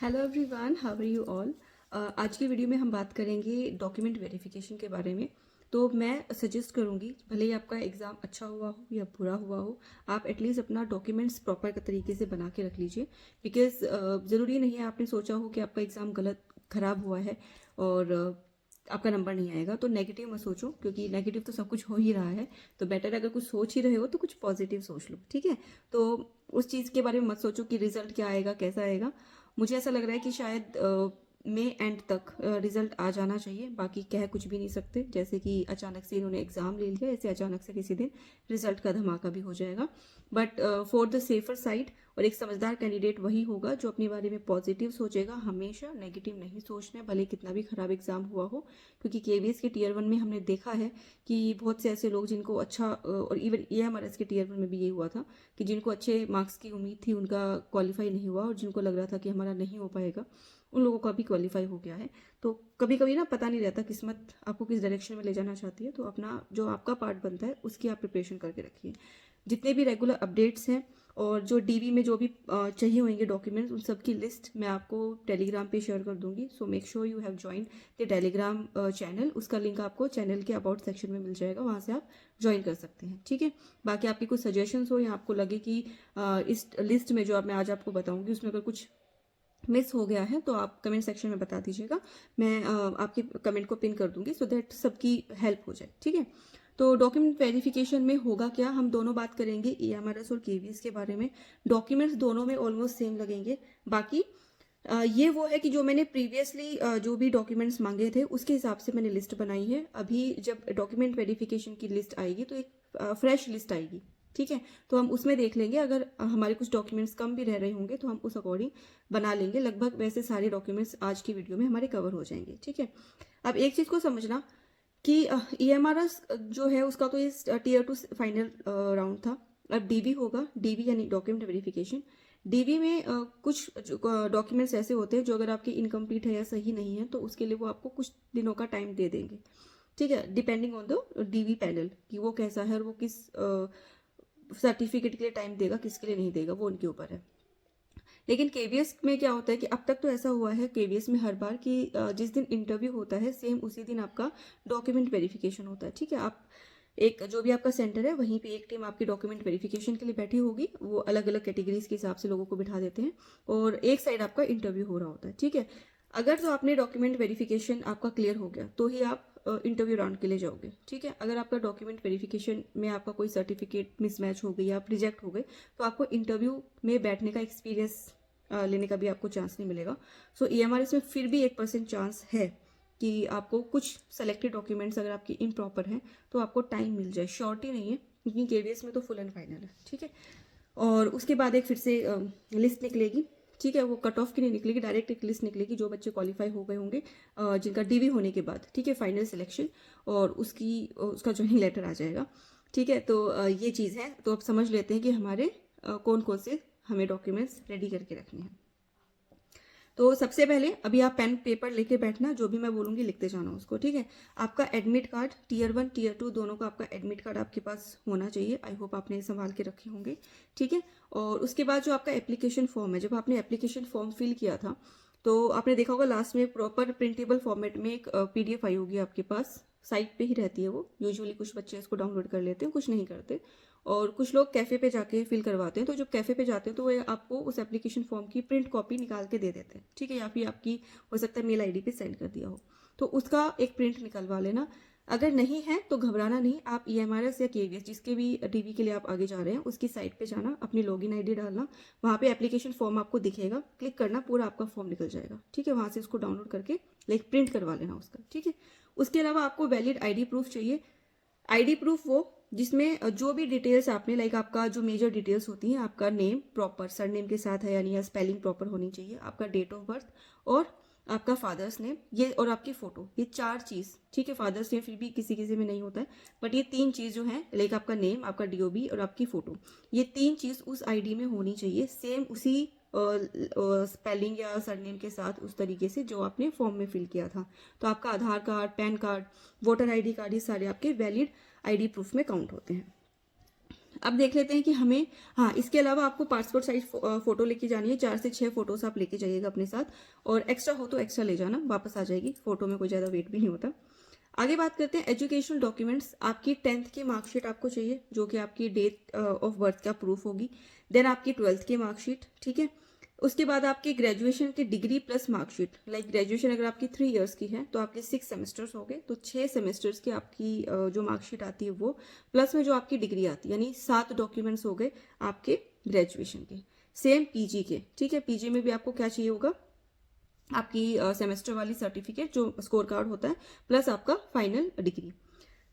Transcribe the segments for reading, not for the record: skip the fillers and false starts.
Hello everyone, how are you all. आज की video में हम बात करेंगे डॉक्यूमेंट वेरिफिकेशन के बारे में। तो मैं सजेस्ट करूंगी, भले ही आपका एग्ज़ाम अच्छा हुआ हो या बुरा हुआ हो, आप एटलीस्ट अपना डॉक्यूमेंट्स प्रॉपर तरीके से बना के रख लीजिए। बिकॉज ज़रूरी नहीं है आपने सोचा हो कि आपका एग्ज़ाम गलत ख़राब हुआ है और आपका नंबर नहीं आएगा तो नेगेटिव मत सोचो, क्योंकि नेगेटिव तो सब कुछ हो ही रहा है। तो बेटर अगर कुछ सोच ही रहे हो तो कुछ पॉजिटिव सोच लो, ठीक है। तो उस चीज़ के बारे में मत सोचो कि रिजल्ट क्या आएगा, कैसा आएगा। मुझे ऐसा लग रहा है कि शायद मई एंड तक रिजल्ट आ जाना चाहिए। बाकी कह कुछ भी नहीं सकते, जैसे कि अचानक से इन्होंने एग्ज़ाम ले लिया, ऐसे अचानक से किसी दिन रिजल्ट का धमाका भी हो जाएगा। But for the safer side, और एक समझदार कैंडिडेट वही होगा जो अपने बारे में पॉजिटिव सोचेगा, हमेशा नेगेटिव नहीं सोचना है, भले कितना भी खराब एग्जाम हुआ हो। क्योंकि केवीएस के टीयर 1 में हमने देखा है कि बहुत से ऐसे लोग जिनको अच्छा, और इवन एएमआरएस के टीयर 1 में भी ये हुआ था कि जिनको अच्छे मार्क्स की उम्मीद थी उनका क्वालिफाई नहीं हुआ, और जिनको लग रहा था कि हमारा नहीं हो पाएगा उन लोगों का भी क्वालिफाई हो गया है। तो कभी कभी ना पता नहीं रहता किस्मत आपको किस डायरेक्शन में ले जाना चाहती है। तो अपना जो आपका पार्ट बनता है उसकी आप प्रिपरेशन करके रखिए। जितने भी रेगुलर अपडेट्स हैं और जो डीवी में जो भी चाहिए होंगे डॉक्यूमेंट्स, उन सब की लिस्ट मैं आपको टेलीग्राम पे शेयर कर दूंगी। So make sure you have join the Telegram channel. उसका लिंक आपको चैनल के अबाउट सेक्शन में मिल जाएगा, वहाँ से आप ज्वाइन कर सकते हैं, ठीक है। बाकी आपकी कुछ सजेशंस हो या आपको लगे कि इस लिस्ट में जो मैं आज आपको बताऊंगी उसमें अगर कुछ मिस हो गया है तो आप कमेंट सेक्शन में बता दीजिएगा। मैं आपके कमेंट को पिन कर दूंगी सो दैट सबकी हेल्प हो जाए, ठीक है। तो डॉक्यूमेंट वेरिफिकेशन में होगा क्या, हम दोनों बात करेंगे ईएमआरएस और केवीएस के बारे में। डॉक्यूमेंट्स दोनों में ऑलमोस्ट सेम लगेंगे। बाकी ये वो है कि जो मैंने प्रीवियसली जो भी डॉक्यूमेंट्स मांगे थे उसके हिसाब से मैंने लिस्ट बनाई है। अभी जब डॉक्यूमेंट वेरिफिकेशन की लिस्ट आएगी तो एक फ्रेश लिस्ट आएगी, ठीक है। तो हम उसमें देख लेंगे, अगर हमारे कुछ डॉक्यूमेंट्स कम भी रह रहे होंगे तो हम उस अकॉर्डिंग बना लेंगे। लगभग वैसे सारे डॉक्यूमेंट्स आज की वीडियो में हमारे कवर हो जाएंगे, ठीक है। अब एक चीज़ को समझना कि ईएमआरएस जो है उसका तो ये टीयर 2 फाइनल राउंड था। अब डीवी होगा, डीवी यानी डॉक्यूमेंट वेरिफिकेशन। डीवी में कुछ डॉक्यूमेंट्स ऐसे होते हैं जो अगर आपके इनकम्प्लीट है या सही नहीं है तो उसके लिए वो आपको कुछ दिनों का टाइम दे देंगे, ठीक है। Depending on the DV panel कि वो कैसा है और वो किस सर्टिफिकेट के लिए टाइम देगा, किसके लिए नहीं देगा, वो उनके ऊपर है। लेकिन केवीएस में क्या होता है कि अब तक तो ऐसा हुआ है केवीएस में हर बार कि जिस दिन इंटरव्यू होता है सेम उसी दिन आपका डॉक्यूमेंट वेरिफिकेशन होता है, ठीक है। आप एक जो भी आपका सेंटर है वहीं पे एक टीम आपकी डॉक्यूमेंट वेरिफिकेशन के लिए बैठी होगी। वो अलग अलग कैटेगरीज के हिसाब से लोगों को बिठा देते हैं और एक साइड आपका इंटरव्यू हो रहा होता है, ठीक है। अगर तो आपने डॉक्यूमेंट वेरिफिकेशन आपका क्लियर हो गया तो ही आप इंटरव्यू राउंड के लिए जाओगे, ठीक है। अगर आपका डॉक्यूमेंट वेरिफिकेशन में आपका कोई सर्टिफिकेट मिसमैच हो गई या आप रिजेक्ट हो गए तो आपको इंटरव्यू में बैठने का एक्सपीरियंस लेने का भी आपको चांस नहीं मिलेगा। सो ईएमआरएस में फिर भी 1% चांस है कि आपको कुछ सेलेक्टेड डॉक्यूमेंट्स अगर आपकी इम्प्रॉपर हैं तो आपको टाइम मिल जाए। श्योरिटी नहीं है क्योंकि केवीएस में तो फुल एंड फाइनल है, ठीक है। और उसके बाद एक फिर से लिस्ट निकलेगी, ठीक है। वो कट ऑफ की नहीं निकलेगी, डायरेक्ट एक लिस्ट निकलेगी जो बच्चे क्वालिफाई हो गए होंगे जिनका डीवी होने के बाद, ठीक है, फाइनल सिलेक्शन। और उसका ज्वाइनिंग लेटर आ जाएगा, ठीक है। तो ये चीज़ है। तो अब समझ लेते हैं कि हमारे कौन कौन से हमें डॉक्यूमेंट्स रेडी करके रखने हैं। तो सबसे पहले अभी आप पेन पेपर लेके बैठना, जो भी मैं बोलूँगी लिखते जाना उसको, ठीक है। आपका एडमिट कार्ड टीयर 1 टीयर 2 दोनों का आपका एडमिट कार्ड आपके पास होना चाहिए। आई होप आपने संभाल के रखे होंगे, ठीक है। और उसके बाद जो आपका एप्लीकेशन फॉर्म है, जब आपने एप्लीकेशन फॉर्म फिल किया था तो आपने देखा होगा लास्ट में प्रॉपर प्रिंटेबल फॉर्मेट में एक पीडीएफ आई होगी आपके पास। साइट पे ही रहती है वो, यूजुअली कुछ बच्चे इसको डाउनलोड कर लेते हैं, कुछ नहीं करते। और कुछ लोग कैफ़े पे जाके फिल करवाते हैं। तो जब कैफ़े पे जाते हैं तो वो आपको उस एप्लीकेशन फॉर्म की प्रिंट कॉपी निकाल के दे देते हैं, ठीक है। या फिर आपकी हो सकता है मेल आईडी पे सेंड कर दिया हो, तो उसका एक प्रिंट निकलवा लेना। अगर नहीं है तो घबराना नहीं, आप ईएमआरएस या केवीएस जिसके भी डीवी के लिए आप आगे जा रहे हैं उसकी साइट पे जाना, अपनी लॉगिन आईडी डालना, वहाँ पे एप्लीकेशन फॉर्म आपको दिखेगा, क्लिक करना, पूरा आपका फॉर्म निकल जाएगा, ठीक है। वहाँ से उसको डाउनलोड करके लाइक प्रिंट करवा लेना उसका, ठीक है। उसके अलावा आपको वैलिड आईडी प्रूफ चाहिए। आईडी प्रूफ वो जिसमें जो भी डिटेल्स आपने लाइक आपका जो मेजर डिटेल्स होती हैं, आपका नेम प्रॉपर सरनेम के साथ है यानी या स्पेलिंग प्रॉपर होनी चाहिए, आपका डेट ऑफ बर्थ और आपका फादर्स नेम, ये और आपकी फोटो, ये 4 चीज़, ठीक है। फादर्स नेम फिर भी किसी किसी में नहीं होता है, बट ये 3 चीज़ जो है लाइक आपका नेम, आपका डीओबी और आपकी फोटो, ये 3 चीज़ उस आईडी में होनी चाहिए, सेम उसी स्पेलिंग या सरनेम के साथ उस तरीके से जो आपने फॉर्म में फिल किया था। तो आपका Aadhaar card, PAN card, voter ID card, ये सारे आपके वैलिड आईडी प्रूफ में काउंट होते हैं। अब देख लेते हैं कि हमें, हाँ, इसके अलावा आपको पासपोर्ट साइज फोटो लेके जानी है, 4 से 6 फोटोज आप लेके जाइएगा अपने साथ, और एक्स्ट्रा हो तो एक्स्ट्रा ले जाना, वापस आ जाएगी, फोटो में कोई ज़्यादा वेट भी नहीं होता। आगे बात करते हैं एजुकेशनल डॉक्यूमेंट्स। आपकी 10th की मार्कशीट आपको चाहिए, जो कि आपकी डेट ऑफ बर्थ का प्रूफ होगी। देन आपकी 12th की मार्कशीट, ठीक है। उसके बाद आपकी ग्रेजुएशन की degree plus marksheet, like graduation अगर आपकी 3 इयर्स की है तो आपके 6 सेमेस्टर्स हो गए, तो 6 सेमेस्टर्स की आपकी जो मार्कशीट आती है वो, प्लस में जो आपकी डिग्री आती है, यानी 7 डॉक्यूमेंट्स हो गए आपके ग्रेजुएशन के। सेम पीजी के, ठीक है। पीजी में भी आपको क्या चाहिए होगा, आपकी सेमेस्टर वाली सर्टिफिकेट जो स्कोर कार्ड होता है, प्लस आपका फाइनल डिग्री।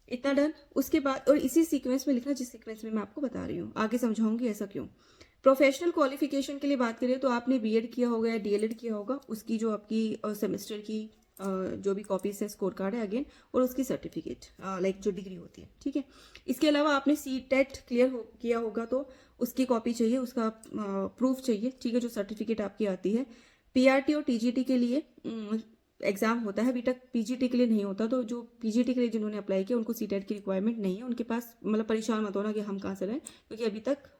इतना डन। उसके बाद, और इसी सीक्वेंस में लिखना जिस सीक्वेंस में मैं आपको बता रही हूँ, आगे समझाऊंगी ऐसा क्यों। प्रोफेशनल क्वालिफिकेशन के लिए बात करें तो आपने बीएड किया होगा या डीएलएड किया होगा, उसकी जो आपकी सेमेस्टर की जो भी कॉपीज है, स्कोर कार्ड है अगेन, और उसकी सर्टिफिकेट, लाइक जो डिग्री होती है, ठीक है। इसके अलावा आपने सीटेट क्लियर किया होगा तो उसकी कॉपी चाहिए, उसका प्रूफ चाहिए, ठीक है, जो सर्टिफिकेट आपकी आती है। पीआरटी और टीजीटी के लिए एग्जाम होता है, अभी तक पीजीटी के लिए नहीं होता, तो जो पीजीटी के लिए जिन्होंने अप्लाई किया उनको सीटेट की रिक्वायरमेंट नहीं है उनके पास, मतलब परेशान मत होना कि हम कहाँ से रहें, क्योंकि अभी तक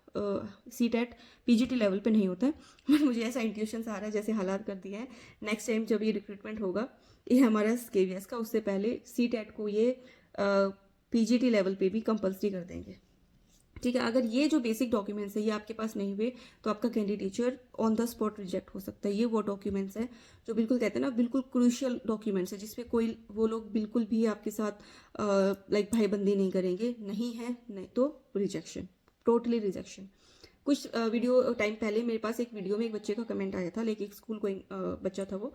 सीटेट पीजीटी लेवल पे नहीं होता है। बट मुझे ऐसा इंट्यूशन आ रहा है जैसे हालात कर दिए हैं, नेक्स्ट टाइम जब ये रिक्रूटमेंट होगा, ये हमारा केवीएस का, उससे पहले सीटेट को ये पीजीटी लेवल पे भी कंपल्सरी कर देंगे, ठीक है। अगर ये जो बेसिक डॉक्यूमेंट्स है ये आपके पास नहीं हुए तो आपका candidature on the spot reject हो सकता है। ये वो डॉक्यूमेंट्स है जो बिल्कुल कहते हैं ना, बिल्कुल क्रूशियल डॉक्यूमेंट्स है, जिसपे कोई, वो लोग बिल्कुल भी आपके साथ लाइक भाईबंदी नहीं करेंगे, नहीं है नहीं तो रिजेक्शन, टोटली रिजेक्शन। कुछ वीडियो टाइम पहले मेरे पास एक वीडियो में एक बच्चे का कमेंट आया था, लाइक एक स्कूल कोई बच्चा था, वो,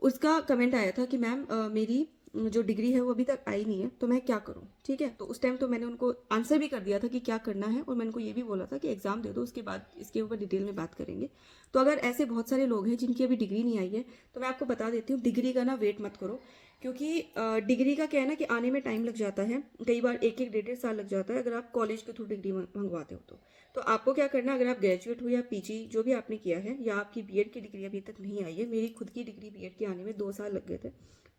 उसका कमेंट आया था कि मैम मेरी जो डिग्री है वो अभी तक आई नहीं है, तो मैं क्या करूं, ठीक है। तो उस टाइम तो मैंने उनको आंसर भी कर दिया था कि क्या करना है, और मैंने उनको ये भी बोला था कि एग्जाम दे दो, उसके बाद इसके ऊपर डिटेल में बात करेंगे। तो अगर ऐसे बहुत सारे लोग हैं जिनकी अभी डिग्री नहीं आई है, तो मैं आपको बता देती हूँ, डिग्री का ना वेट मत करो, क्योंकि डिग्री का क्या है ना कि आने में टाइम लग जाता है, कई बार 1-1, 1.5 साल लग जाता है अगर आप कॉलेज के थ्रू डिग्री मंगवाते हो तो आपको क्या करना है, अगर आप ग्रेजुएट हो या पीजी जो भी आपने किया है, या आपकी बीएड की डिग्री अभी तक नहीं आई है, मेरी खुद की डिग्री बीएड के आने में 2 साल लग गए थे,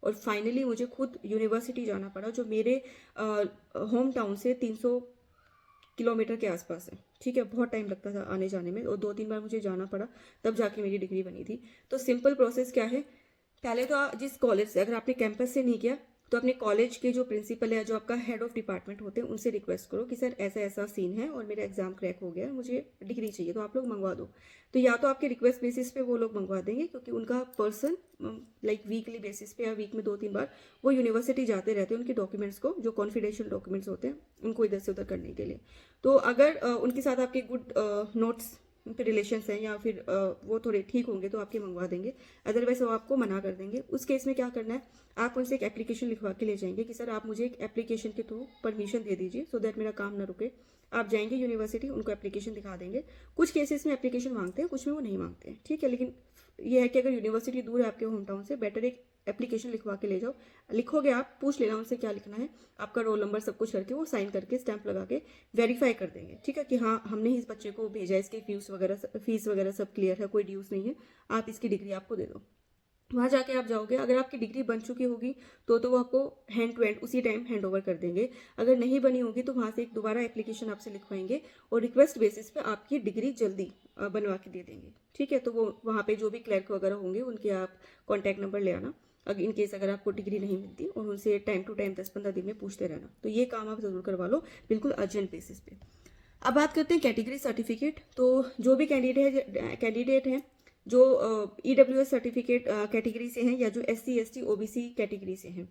और फाइनली मुझे खुद यूनिवर्सिटी जाना पड़ा जो मेरे होम टाउन से 300 किलोमीटर के आसपास है, ठीक है। बहुत टाइम लगता था आने जाने में, और 2-3 बार मुझे जाना पड़ा, तब जाके मेरी डिग्री बनी थी। तो सिंपल प्रोसेस क्या है, पहले तो जिस कॉलेज से, अगर आपने कैंपस से नहीं किया तो अपने कॉलेज के जो प्रिंसिपल है, जो आपका हेड ऑफ डिपार्टमेंट होते हैं, उनसे रिक्वेस्ट करो कि सर ऐसा ऐसा सीन है और मेरा एग्जाम क्रैक हो गया है, मुझे डिग्री चाहिए, तो आप लोग मंगवा दो। तो या तो आपके रिक्वेस्ट बेसिस पे वो लोग मंगवा देंगे, क्योंकि उनका पर्सन लाइक वीकली बेसिस पे या वीक में 2-3 बार वो यूनिवर्सिटी जाते रहते हैं उनके डॉक्यूमेंट्स को, जो कॉन्फिडेंशियल डॉक्यूमेंट्स होते हैं उनको इधर से उधर करने के लिए। तो अगर उनके साथ आपके गुड नोट्स पे रिलेशंस हैं, या फिर वो थोड़े ठीक होंगे तो आपके मंगवा देंगे, अदरवाइज वो आपको मना कर देंगे। उस केस में क्या करना है, आप उनसे एक एप्लीकेशन लिखवा के ले जाएंगे कि सर आप मुझे एक एप्लीकेशन के थ्रू परमिशन दे दीजिए, सो दैट मेरा काम ना रुके। आप जाएंगे यूनिवर्सिटी, उनको एप्लीकेशन दिखा देंगे। कुछ केसेस में एप्लीकेशन मांगते हैं, कुछ में वो नहीं मांगते हैं, ठीक है। लेकिन ये है कि अगर यूनिवर्सिटी दूर है आपके होम टाउन से, बेटर एक एप्लीकेशन लिखवा के ले जाओ। लिखोगे आप, पूछ लेना उनसे क्या लिखना है, आपका रोल नंबर सब कुछ करके वो साइन करके स्टैंप लगा के वेरीफाई कर देंगे, ठीक है, कि हाँ हमने इस बच्चे को भेजा है, इसकी फीस वगैरह सब क्लियर है, कोई ड्यूज नहीं है, आप इसकी डिग्री आपको दे दो। वहाँ जाके आप जाओगे, अगर आपकी डिग्री बन चुकी होगी तो वो आपको हैंड टू हैंड उसी टाइम हैंड ओवर कर देंगे। अगर नहीं बनी होगी तो वहाँ से एक दोबारा एप्लीकेशन आपसे लिखवाएंगे, और रिक्वेस्ट बेसिस पे आपकी डिग्री जल्दी बनवा के दे देंगे, ठीक है। तो वो वहाँ पे जो भी क्लर्क वगैरह होंगे उनके आप कॉन्टैक्ट नंबर ले आना, अगर इन केस अगर आपको डिग्री नहीं मिलती, और उनसे टाइम टू टाइम 10-15 दिन में पूछते रहना। तो ये काम आप जरूर करवा लो, बिल्कुल अर्जेंट बेसिस पे। अब बात करते हैं कैटेगरी सर्टिफिकेट। तो जो भी कैंडिडेट हैं जो EWS सर्टिफिकेट कैटेगरी से हैं, या जो SC ST OBC कैटेगरी से हैं,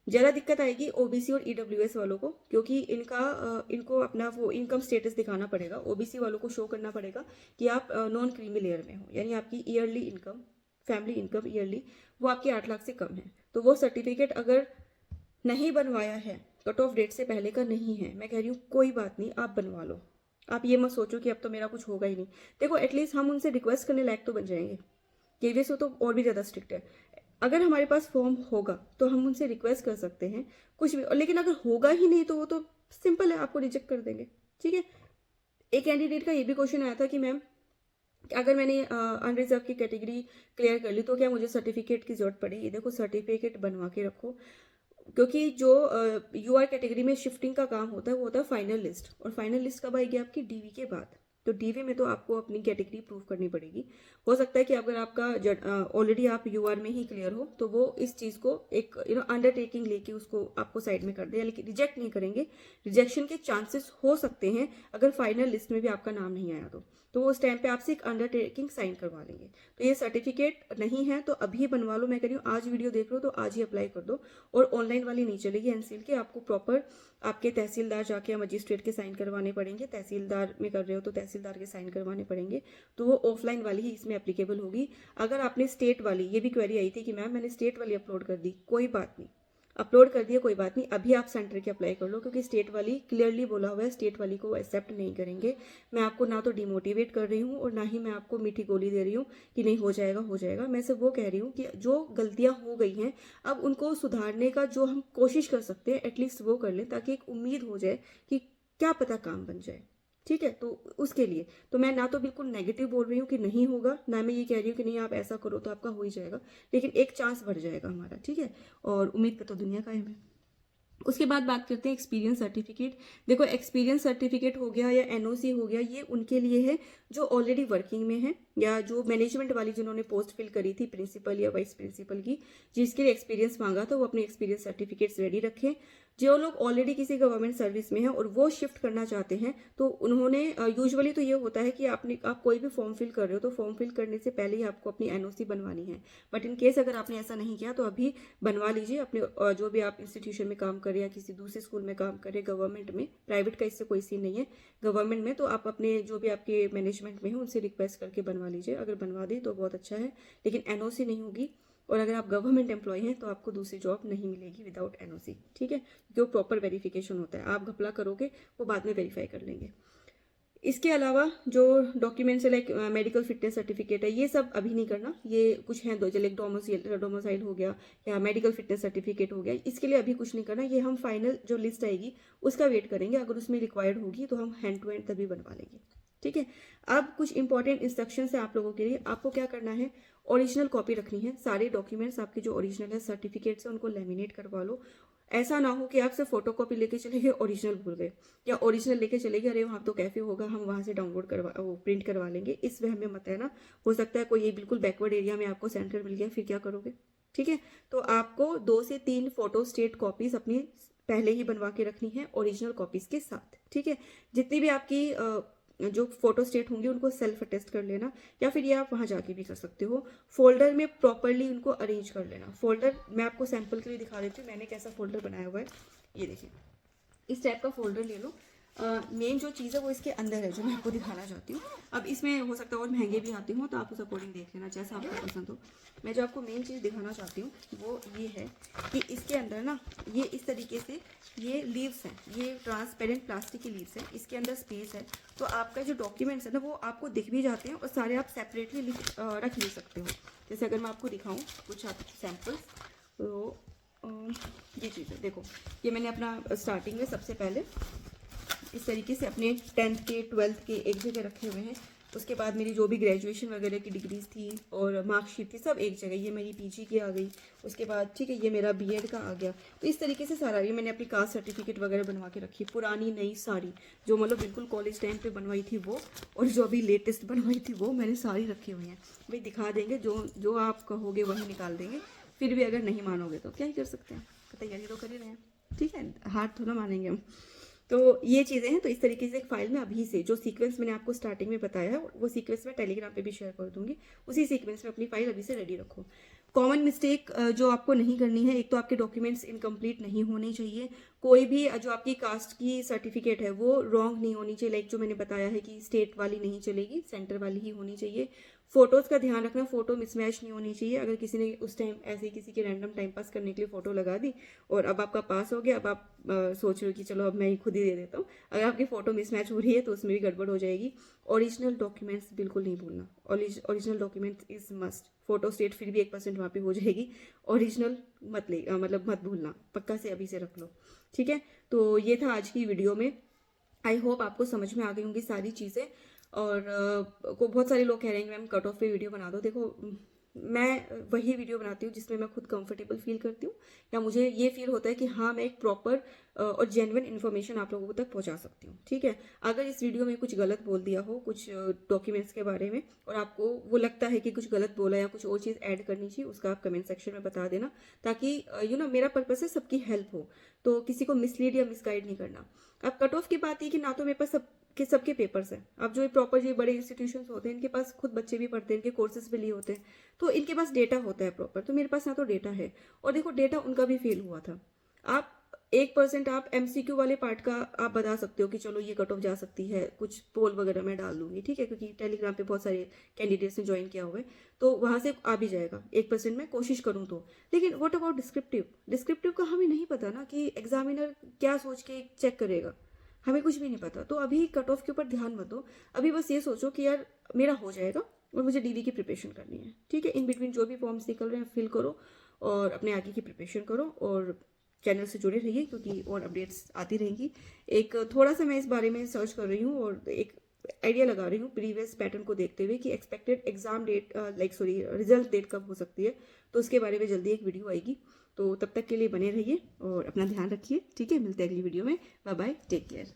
ज़्यादा दिक्कत आएगी OBC और EWS वालों को, क्योंकि इनको अपना वो इनकम स्टेटस दिखाना पड़ेगा। OBC वालों को शो करना पड़ेगा कि आप नॉन क्रीमी लेयर में हो, यानी आपकी yearly income, family income yearly, वो आपके 8 लाख से कम है। तो वो सर्टिफिकेट अगर नहीं बनवाया है, कट ऑफ डेट से पहले का नहीं है, मैं कह रही हूँ कोई बात नहीं, आप बनवा लो। आप ये मत सोचो कि अब तो मेरा कुछ होगा ही नहीं। देखो एटलीस्ट हम उनसे रिक्वेस्ट करने लायक तो बन जाएंगे। केवीएस हो तो और भी ज़्यादा स्ट्रिक्ट है। अगर हमारे पास फॉर्म होगा तो हम उनसे रिक्वेस्ट कर सकते हैं कुछ भी, लेकिन अगर होगा ही नहीं तो वो तो सिंपल है, आपको रिजेक्ट कर देंगे, ठीक है। एक कैंडिडेट का ये भी क्वेश्चन आया था कि मैम अगर मैंने अनरिजर्व की कैटेगरी क्लियर कर ली तो क्या मुझे सर्टिफिकेट की जरूरत पड़ेगी। देखो सर्टिफिकेट बनवा के रखो, क्योंकि जो यूआर कैटेगरी में शिफ्टिंग का काम होता है वो होता है फाइनल लिस्ट, और फाइनल लिस्ट कब आएगी आपकी डीवी के बाद। तो डीवी में तो आपको अपनी कैटेगरी प्रूव करनी पड़ेगी। हो सकता है कि अगर आपका ऑलरेडी आप यूआर में ही क्लियर हो तो वो इस चीज़ को एक अंडरटेकिंग लेके उसको आपको साइड में कर दे, लेकिन रिजेक्ट नहीं करेंगे। रिजेक्शन के चांसेस हो सकते हैं अगर फाइनल लिस्ट में भी आपका नाम नहीं आया तो वो उस टाइम पे आपसे एक अंडरटेकिंग साइन करवा लेंगे। तो ये सर्टिफिकेट नहीं है तो अभी बनवा लो। मैं कह रही हूँ आज वीडियो देख लो तो आज ही अप्लाई कर दो। और ऑनलाइन वाली नहीं चलेगी एनसीएल की, आपको प्रॉपर आपके तहसीलदार जाके या मजिस्ट्रेट के साइन करवाने पड़ेंगे। तहसीलदार में कर रहे हो तो तहसीलदार के साइन करवाने पड़ेंगे। तो वो ऑफलाइन वाली ही इसमें एप्लीकेबल होगी। अगर आपने स्टेट वाली, ये भी क्वेरी आई थी कि मैम मैंने स्टेट वाली अपलोड कर दी, कोई बात नहीं, अपलोड कर दिया कोई बात नहीं, अभी आप सेंटर की अप्लाई कर लो, क्योंकि स्टेट वाली क्लियरली बोला हुआ है स्टेट वाली को एक्सेप्ट नहीं करेंगे। मैं आपको ना तो डिमोटिवेट कर रही हूँ और ना ही मैं आपको मीठी गोली दे रही हूँ कि नहीं हो जाएगा हो जाएगा। मैं सिर्फ वो कह रही हूँ कि जो गलतियाँ हो गई हैं अब उनको सुधारने का जो हम कोशिश कर सकते हैं एटलीस्ट वो कर लें, ताकि एक उम्मीद हो जाए कि क्या पता काम बन जाए। ठीक है, तो उसके लिए तो मैं ना तो बिल्कुल नेगेटिव बोल रही हूँ कि नहीं होगा, ना मैं ये कह रही हूँ कि नहीं आप ऐसा करो तो आपका हो ही जाएगा, लेकिन एक चांस बढ़ जाएगा हमारा। ठीक है, और उम्मीद पे तो दुनिया कायम है। उसके बाद बात करते हैं एक्सपीरियंस सर्टिफिकेट। देखो एक्सपीरियंस सर्टिफिकेट हो गया या एनओसी हो गया, ये उनके लिए है जो ऑलरेडी वर्किंग में है या जो मैनेजमेंट वाली जिन्होंने पोस्ट फिल करी थी प्रिंसिपल या वाइस प्रिंसिपल की, जिसके लिए एक्सपीरियंस मांगा था वो अपने एक्सपीरियंस सर्टिफिकेट्स रेडी रखें। जो लोग ऑलरेडी किसी गवर्नमेंट सर्विस में हैं और वो शिफ्ट करना चाहते हैं तो उन्होंने यूजुअली तो ये होता है कि आप कोई भी फॉर्म फिल कर रहे हो तो फॉर्म फिल करने से पहले ही आपको अपनी एनओसी बनवानी है। बट इन केस अगर आपने ऐसा नहीं किया तो अभी बनवा लीजिए अपने जो भी आप इंस्टीट्यूशन में काम कर रहे हैं या किसी दूसरे स्कूल में काम कर रहे हैं, गवर्नमेंट में, प्राइवेट का इससे कोई सीन नहीं है। गवर्नमेंट में तो आप अपने जो भी आपके मैनेजमेंट में है उनसे रिक्वेस्ट करके बनवा लीजिए। अगर बनवा दें तो बहुत अच्छा है, लेकिन एनओसी नहीं होगी। और अगर आप गवर्नमेंट एम्प्लॉय हैं तो आपको दूसरी जॉब नहीं मिलेगी विदाउट एनओसी। ठीक है, क्योंकि वो प्रॉपर वेरिफिकेशन होता है, आप घपला करोगे वो बाद में वेरीफाई कर लेंगे। इसके अलावा जो डॉक्यूमेंट्स है लाइक मेडिकल फिटनेस सर्टिफिकेट है, ये सब अभी नहीं करना। ये कुछ हैं दो, जैसे डोमोसाइल हो गया या मेडिकल फिटनेस सर्टिफिकेट हो गया, इसके लिए अभी कुछ नहीं करना। ये हम फाइनल जो लिस्ट आएगी उसका वेट करेंगे, अगर उसमें रिक्वायर्ड होगी तो हम हैंड टू हैंड तभी बनवा लेंगे। ठीक है, अब कुछ इंपॉर्टेंट इंस्ट्रक्शन है आप लोगों के लिए। आपको क्या करना है, ओरिजिनल कॉपी रखनी है। सारे डॉक्यूमेंट्स आपके जो ओरिजिनल है सर्टिफिकेट्स है उनको लेमिनेट करवा लो। ऐसा ना हो कि आप सिर्फ फोटो कॉपी लेके चले गए ओरिजिनल भूल गए, या ओरिजिनल लेके चले गए, अरे वहाँ तो कैफे होगा हम वहाँ से डाउनलोड करवा वो प्रिंट करवा लेंगे, इस वह में मत है ना। हो सकता है कोई ये बिल्कुल बैकवर्ड एरिया में आपको सेंटर मिल गया, फिर क्या करोगे। ठीक है, तो आपको 2 से 3 फोटो स्टेट कॉपीज अपनी पहले ही बनवा के रखनी है ओरिजिनल कॉपीज के साथ। ठीक है, जितनी भी आपकी जो फोटो स्टेट होंगी उनको सेल्फ अटेस्ट कर लेना, या फिर ये आप वहाँ जाके भी कर सकते हो। फोल्डर में प्रॉपरली उनको अरेंज कर लेना। फोल्डर मैं आपको सैंपल के लिए दिखा देती हूँ मैंने कैसा फोल्डर बनाया हुआ है। ये देखिए, इस टाइप का फोल्डर ले लो। मेन जो चीज़ है वो इसके अंदर है जो मैं आपको दिखाना चाहती हूँ। अब इसमें हो सकता है और महंगे भी आते हो तो आप उस अकॉर्डिंग देख लेना जैसा आपको पसंद हो। मैं जो आपको मेन चीज़ दिखाना चाहती हूँ वो ये है कि इसके अंदर ना ये इस तरीके से ये लीव्स हैं, ये ट्रांसपेरेंट प्लास्टिक की लीव्स हैं, इसके अंदर स्पेस है। तो आपका जो डॉक्यूमेंट्स है ना वो आपको दिख भी जाते हैं और सारे आप सेपरेटली रख ले सकते हो। जैसे अगर मैं आपको दिखाऊँ कुछ आप सैम्पल्स, तो ये चीज़ है, देखो ये मैंने अपना स्टार्टिंग में सबसे पहले इस तरीके से अपने 10th के 12th के एक जगह रखे हुए हैं। उसके बाद मेरी जो भी ग्रेजुएशन वगैरह की डिग्रीज थी और मार्कशीट थी सब एक जगह, ये मेरी पीजी की आ गई। उसके बाद ठीक है ये मेरा बीएड का आ गया। तो इस तरीके से सारा ये मैंने अपनी कास्ट सर्टिफिकेट वगैरह बनवा के रखी, पुरानी नई सारी जो मतलब बिल्कुल कॉलेज टाइम पे बनवाई थी वो, और जो अभी लेटेस्ट बनवाई थी वो मैंने सारी रखी हुई हैं। भाई दिखा देंगे, जो जो आप कहोगे वही निकाल देंगे। फिर भी अगर नहीं मानोगे तो क्या ही कर सकते हैं, तैयारी तो कर ही रहे हैं। ठीक है, हार थोड़ा मानेंगे हम। तो ये चीज़ें हैं। तो इस तरीके से एक फाइल में अभी से जो सीक्वेंस मैंने आपको स्टार्टिंग में बताया है वो सीक्वेंस मैं टेलीग्राम पे भी शेयर कर दूंगी, उसी सीक्वेंस में अपनी फाइल अभी से रेडी रखो। कॉमन मिस्टेक जो आपको नहीं करनी है, एक तो आपके डॉक्यूमेंट्स इनकम्प्लीट नहीं होने चाहिए। कोई भी जो आपकी कास्ट की सर्टिफिकेट है वो रॉन्ग नहीं होनी चाहिए। लाइक जो मैंने बताया है कि स्टेट वाली नहीं चलेगी, सेंटर वाली ही होनी चाहिए। फोटोज़ का ध्यान रखना, फोटो मिसमैच नहीं होनी चाहिए। अगर किसी ने उस टाइम ऐसे ही किसी के रैंडम टाइम पास करने के लिए फोटो लगा दी और अब आपका पास हो गया, अब आप सोच रहे हो कि चलो अब मैं ही खुद ही दे देता हूँ, अगर आपकी फोटो मिसमैच हो रही है तो उसमें भी गड़बड़ हो जाएगी। ओरिजिनल डॉक्यूमेंट्स बिल्कुल नहीं भूलना, original documents is must. Photo state फिर भी 1% वहाँ पे हो जाएगी, ओरिजिनल मत मतलब मत भूलना, पक्का से अभी से रख लो। ठीक है, तो ये था आज की वीडियो में। आई होप आपको समझ में आ गई होंगी सारी चीज़ें। और को बहुत सारे लोग कह रहे हैं कि मैम कट ऑफ पे वीडियो बना दो। देखो मैं वही वीडियो बनाती हूँ जिसमें मैं खुद कंफर्टेबल फील करती हूँ, या मुझे ये फील होता है कि हाँ मैं एक प्रॉपर और जेन्युइन इन्फॉर्मेशन आप लोगों तक पहुँचा सकती हूँ। ठीक है, अगर इस वीडियो में कुछ गलत बोल दिया हो कुछ डॉक्यूमेंट्स के बारे में, और आपको वो लगता है कि कुछ गलत बोला या कुछ और चीज़ ऐड करनी चाहिए, उसका आप कमेंट सेक्शन में बता देना, ताकि मेरा पर्पस है सबकी हेल्प हो, तो किसी को मिसलीड या मिसगाइड नहीं करना। अब कट ऑफ की बात है कि ना तो मेरे पास सबके पेपर्स हैं। अब जो प्रॉपर ये बड़े इंस्टीट्यूशंस होते हैं, इनके पास खुद बच्चे भी पढ़ते हैं, इनके कोर्सेज भी लिए होते हैं, तो इनके पास डेटा होता है प्रॉपर। तो मेरे पास ना तो डेटा है, और देखो डेटा उनका भी फेल हुआ था। आप 1% आप एमसीक्यू वाले पार्ट का आप बता सकते हो कि चलो ये कट ऑफ जा सकती है, कुछ पोल वगैरह मैं डाल दूंगी, ठीक है, क्योंकि टेलीग्राम पे बहुत सारे कैंडिडेट्स ने ज्वाइन किया हुआ है, तो वहां से आ भी जाएगा 1% में कोशिश करूँ तो। लेकिन व्हाट अबाउट डिस्क्रिप्टिव? डिस्क्रिप्टिव का हमें नहीं पता ना कि एग्जामिनर क्या सोच के चेक करेगा, हमें कुछ भी नहीं पता। तो अभी कट ऑफ के ऊपर ध्यान मत दो, अभी बस ये सोचो कि यार मेरा हो जाएगा और मुझे डीवी की प्रिपरेशन करनी है। ठीक है, इन बिटवीन जो भी फॉर्म्स निकल रहे हैं फिल करो और अपने आगे की प्रिपरेशन करो, और चैनल से जुड़े रहिए क्योंकि और अपडेट्स आती रहेंगी। एक थोड़ा सा मैं इस बारे में सर्च कर रही हूँ और एक आइडिया लगा रही हूँ प्रीवियस पैटर्न को देखते हुए कि expected exam date result date कब हो सकती है, तो उसके बारे में जल्दी एक वीडियो आएगी। तो तब तक के लिए बने रहिए और अपना ध्यान रखिए। ठीक है, मिलते हैं अगली वीडियो में। Bye bye, take care.